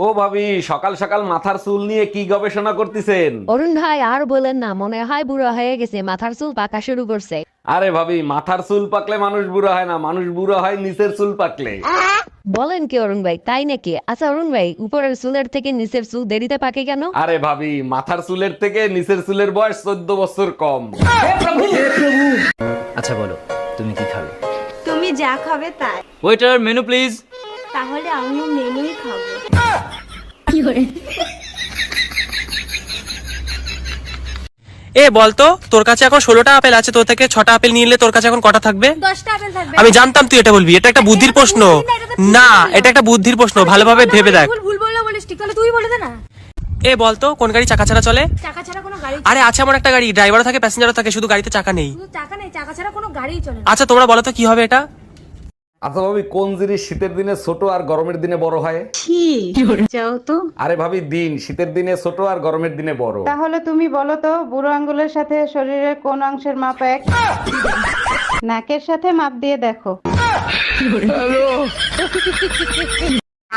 ও ভাবি, সকাল সকাল মাথার চুল নিয়ে কি গবেষণা করতেছেন? অরুণ ভাই আর বলেন না, মনে হয় বুড়ো হয়ে গেছে, মাথার চুল পাকা শুরু করছে। আরে ভাবি, মাথার চুল পাকলে মানুষ বুড়ো হয় না, মানুষ বুড়ো হয় নিচের চুল পাকলে। বলেন কি অরুণ ভাই, তাই নাকি? আচ্ছা অরুণ ভাই, উপরের চুলের থেকে নিচের চুল দেরিতে পাকে কেন? আরে ভাবি, মাথার চুলের থেকে নিচের চুলের বয়স 14 বছর কম। আচ্ছা বলো, তুমি কি খাবে? তুমি যা খাবে তাই। Waiter, menu please. তাহলে আমিও মেনুই খাবো। এ বলতো, তোর কাছে এখন 16টা আপেল আছে, তোর থেকে 6টা আপেল নিয়ে নিলে তোর কাছে এখন কটা থাকবে? 10টা আপেল থাকবে। আমি জানতাম তুই এটা বলবি। এটা একটা বুদ্ধির প্রশ্ন। না, এটা একটা বুদ্ধির প্রশ্ন, ভালোভাবে ভেবে দেখ। ভুল ভুল বললো বলিস, ঠিক তাহলে তুই বলে দে না। এ বলতো, কোন গাড়ি চাকা ছাড়া চলে? চাকা ছাড়া কোনো গাড়ি। আরে আছে আমার একটা গাড়ি, ড্রাইভারও থাকে প্যাসেঞ্জারও থাকে, শুধু গাড়িতে চাকা নেই। শুধু চাকা নেই, চাকা ছাড়া কোনো গাড়িই চলে না। আচ্ছা তোমরা বলো তো কি হবে এটা? আচ্ছা ভাবি, কোন জিনিস শীতের দিনে ছোট আর গরমের দিনে বড় হয়? যাও তো। আরে ভাবি, দিন শীতের দিনে ছোট আর গরমের দিনে বড়। তাহলে তুমি বলো তো, বুড়ো আঙ্গুলের সাথে শরীরের কোন অংশের মাপ এক? নাকের সাথে মাপ দিয়ে দেখো।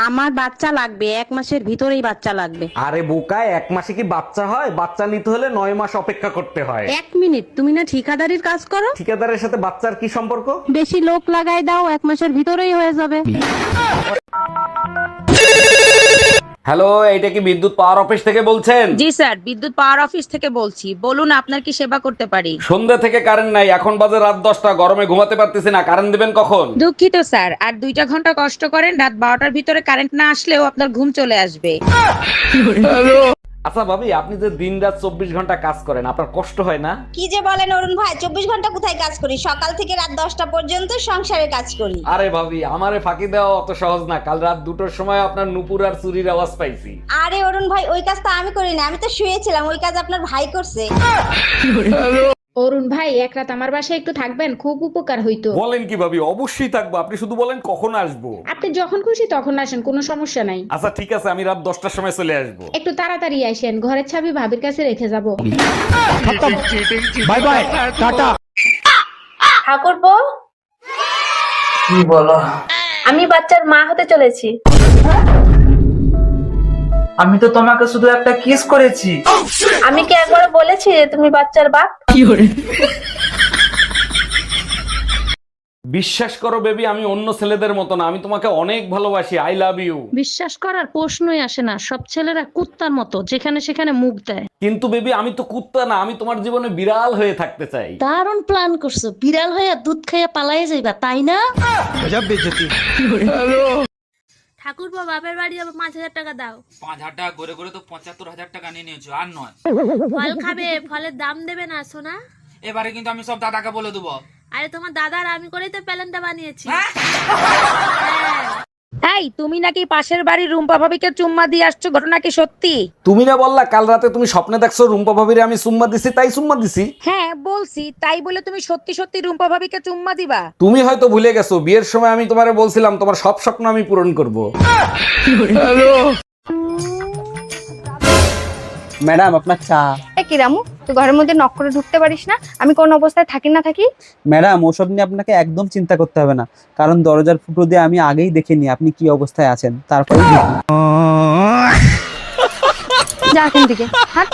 আমার বাচ্চা লাগবে, 1 মাসের ভিতরেই বাচ্চা লাগবে। আরে বোকা, 1 মাসে কি বাচ্চা হয়? বাচ্চা নিতে হলে 9 মাস অপেক্ষা করতে হয়। 1 মিনিট, তুমি না ঠিকাদারির কাজ করো? ঠিকাদারের সাথে বাচ্চার কি সম্পর্ক? বেশি লোক লাগাই দাও, 1 মাসের ভিতরেই হয়ে যাবে। হ্যালো, এইটা কি বিদ্যুৎ পাওয়ার অফিস থেকে বলছেন? জি স্যার, বিদ্যুৎ পাওয়ার অফিস থেকে বলছি। বলুন আপনার কি সেবা করতে পারি? সন্ধ্যা থেকে কারেন্ট নাই, এখন বাজে রাত 10টা, গরমে ঘুমাতে পারতেছি না, কারেন্ট দিবেন কখন? দুঃখিত স্যার, আর 2টা ঘন্টা কষ্ট করেন, রাত 12টার ভিতরে কারেন্ট না আসলেও আপনার ঘুম চলে আসবে। আচ্ছা ভাবি, আপনি যে দিন রাত 24 ঘন্টা কাজ করেন, আপনার কষ্ট হয় না? কি যে বলেন অরুণ ভাই, 24 ঘন্টা কোথায় কাজ করি? সকাল থেকে রাত 10টা পর্যন্ত সংসারে কাজ করি। আরে ভাবি, আমারে ফাঁকি দেওয়া অত সহজ না। কাল রাত 2টোর সময় আপনার নুপুর আর চুরির আওয়াজ পাইছি। আরে অরুণ ভাই, ওই কাজ তো আমি করি না, আমি তো শুয়েছিলাম, ওই কাজ আপনার ভাই করছে। অরুণ ভাই, এক রাত আমার বাসায় একটু থাকবেন, খুব উপকার হইতো। বলেন কি ভাবি, অবশ্যই থাকবো, আপনি শুধু বলেন কখন আসবো। আপনি যখন খুশি তখন আসেন, কোনো সমস্যা নাই। আচ্ছা ঠিক আছে, আমি রাত 10টার সময় চলে আসবো। একটু তাড়াতাড়ি আসেন, ঘরের চাবি ভাবির কাছে রেখে যাব। Bye bye, tata. ঠাকুরপো, কি বলো? আমি বাচ্চার মা হতে চলেছি। আমি তো তোমাকে শুধু একটা কিস করেছি। আমি কি একবার বলেছি যে তুমি বাচ্চার বাপ? বিশ্বাস করো বেবি, আমি অন্য ছেলেদের মতো না, আমি তোমাকে অনেক ভালোবাসি। I love you. বিশ্বাস করার প্রশ্নই আসে না, সব ছেলেরা কুত্তার মতো, যেখানে সেখানে মুখ দেয়। কিন্তু বেবি, আমি তো কুত্তা না, আমি তোমার জীবনে বিড়াল হয়ে থাকতে চাই। দারুণ প্ল্যান করছো, বিড়াল হয়ে দুধ খাইয়া পালাই যাইবা, তাই না? ঠাকুরপো, বাপের বাড়ি যাবো, 5,000 টাকা দাও। 5,000 টাকা করে করে তো 75,000 টাকা নিয়ে নিয়েছো, আর নয়। ফল খাবে, ফলের দাম দেবে না সোনা? এবারে কিন্তু আমি সব দাদাকে বলে দেবো। আরে তোমার দাদার আমি করেই তো প্ল্যানটা বানিয়েছি। এই, তুমি নাকি পাশের বাড়ির রুম্পা ভাবিকে চুম্মা দিয়ে আসছো, ঘটনা কি সত্যি? তুমি না বললা কাল রাতে তুমি স্বপ্নে দেখছো রুম্পা ভাবিরে আমি চুম্মা দিছি, তাই চুম্মা দিছি। হ্যাঁ বলছি, তাই বলে তুমি সত্যি সত্যি রুম্পা ভাবিকে চুম্মা দিবা? তুমি হয়তো ভুলে গেছো, বিয়ের সময় আমি তোমারে বলছিলাম তোমার সব স্বপ্ন আমি পূরণ করব। ম্যাডাম আপনার চা। কি রামু, তুই ঘরের মধ্যে নক করে ঢুকতে পারিস না? আমি কোন অবস্থায় থাকি না থাকি? ম্যাডাম ওসব নিয়ে আপনাকে একদম চিন্তা করতে হবে না, কারণ দরজার ফুটো দিয়ে আমি আগেই দেখে নি আপনি কি অবস্থায় আছেন, তারপরে যা এখান থেকে, হাট।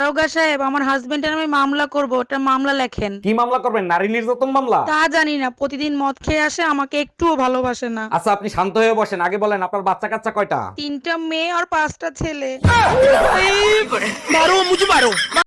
দারোগা সাহেব, আমার হাজবেন্ডের আমি মামলা করব, ওটা মামলা লেখেন। কি মামলা করবেন? নারী নির্যাতন মামলা? তা জানি না, প্রতিদিন মদ খেয়ে আসে, আমাকে একটুও ভালোবাসে না। আচ্ছা আপনি শান্ত হয়ে বসেন, আগে বলেন আপনার বাচ্চা কাচ্চা কয়টা? 3টা মেয়ে আর 5টা ছেলে।